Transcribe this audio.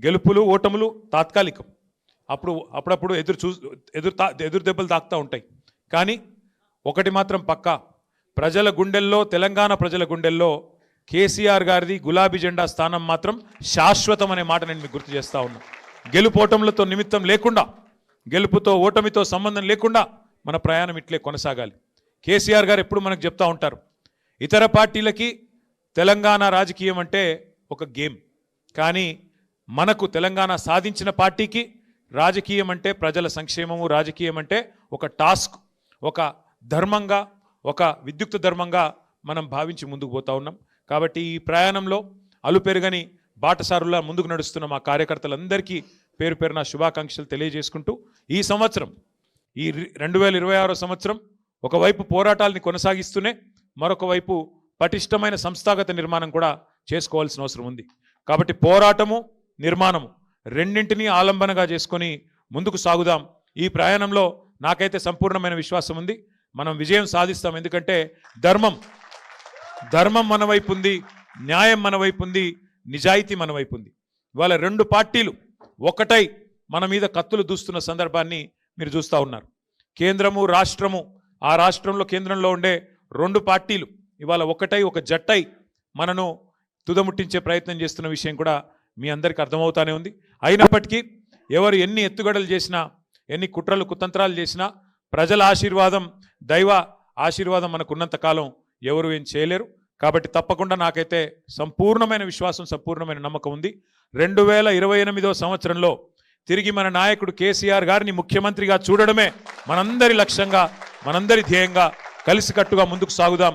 గెలుపులు ఓటములు తాత్కాలికం. అప్పుడప్పుడు ఎదురు దెబ్బలు తాకుతూ ఉంటాయి. కానీ ఒకటి మాత్రం పక్కా, ప్రజల గుండెల్లో, తెలంగాణ ప్రజల గుండెల్లో కేసీఆర్ గారిది గులాబీ జెండా స్థానం మాత్రం శాశ్వతం అనే మాట నేను మీకు గుర్తు చేస్తూ ఉన్నా. గెలుపోటములతో నిమిత్తం లేకుండా, గెలుపుతో ఓటమితో సంబంధం లేకుండా మన ప్రయాణం ఇట్లే కొనసాగాలి. కేసీఆర్ గారు ఎప్పుడు మనకు చెప్తా ఉంటారు, ఇతర పార్టీలకి తెలంగాణ రాజకీయం అంటే ఒక గేమ్, కానీ మనకు తెలంగాణ సాధించిన పార్టీకి రాజకీయం అంటే ప్రజల సంక్షేమము, రాజకీయం అంటే ఒక టాస్క్, ఒక ధర్మంగా, ఒక విద్యుక్త ధర్మంగా మనం భావించి ముందుకు పోతా ఉన్నాం. కాబట్టి ఈ ప్రయాణంలో అలుపెరుగని బాటసారులా ముందుకు నడుస్తున్న మా కార్యకర్తలందరికీ పేరు పేరున శుభాకాంక్షలు తెలియజేసుకుంటూ, ఈ సంవత్సరం, ఈ 2026 సంవత్సరం ఒకవైపు పోరాటాలని కొనసాగిస్తూనే మరొక వైపు పటిష్టమైన సంస్థాగత నిర్మాణం కూడా చేసుకోవాల్సిన అవసరం ఉంది. కాబట్టి పోరాటము, నిర్మాణము రెండింటినీ ఆలంబనగా చేసుకొని ముందుకు సాగుదాం. ఈ ప్రయాణంలో నాకైతే సంపూర్ణమైన విశ్వాసం ఉంది, మనం విజయం సాధిస్తాం. ఎందుకంటే ధర్మం మన వైపు ఉంది, న్యాయం మన వైపు ఉంది, నిజాయితీ మన వైపు ఉంది. ఇవాళ రెండు పార్టీలు ఒకటై మన మీద కత్తులు దూస్తున్న సందర్భాన్ని మీరు చూస్తూ ఉన్నారు. కేంద్రము, రాష్ట్రము, ఆ రాష్ట్రంలో కేంద్రంలో ఉండే రెండు పార్టీలు ఇవాళ ఒకటై, ఒక జట్టై మనను తుదముట్టించే ప్రయత్నం చేస్తున్న విషయం కూడా మీ అందరికీ అర్థమవుతానే ఉంది. అయినప్పటికీ ఎవరు ఎన్ని ఎత్తుగడలు చేసినా, ఎన్ని కుట్రలు కుతంత్రాలు చేసినా, ప్రజల ఆశీర్వాదం, దైవ ఆశీర్వాదం మనకున్నంత కాలం ఎవరు ఏం చేయలేరు. కాబట్టి తప్పకుండా నాకైతే సంపూర్ణమైన విశ్వాసం, సంపూర్ణమైన నమ్మకం ఉంది. 2028 సంవత్సరంలో తిరిగి మన నాయకుడు కేసీఆర్ గారిని ముఖ్యమంత్రిగా చూడడమే మనందరి లక్ష్యంగా, మనందరి ధ్యేయంగా కలిసికట్టుగా ముందుకు సాగుదాం.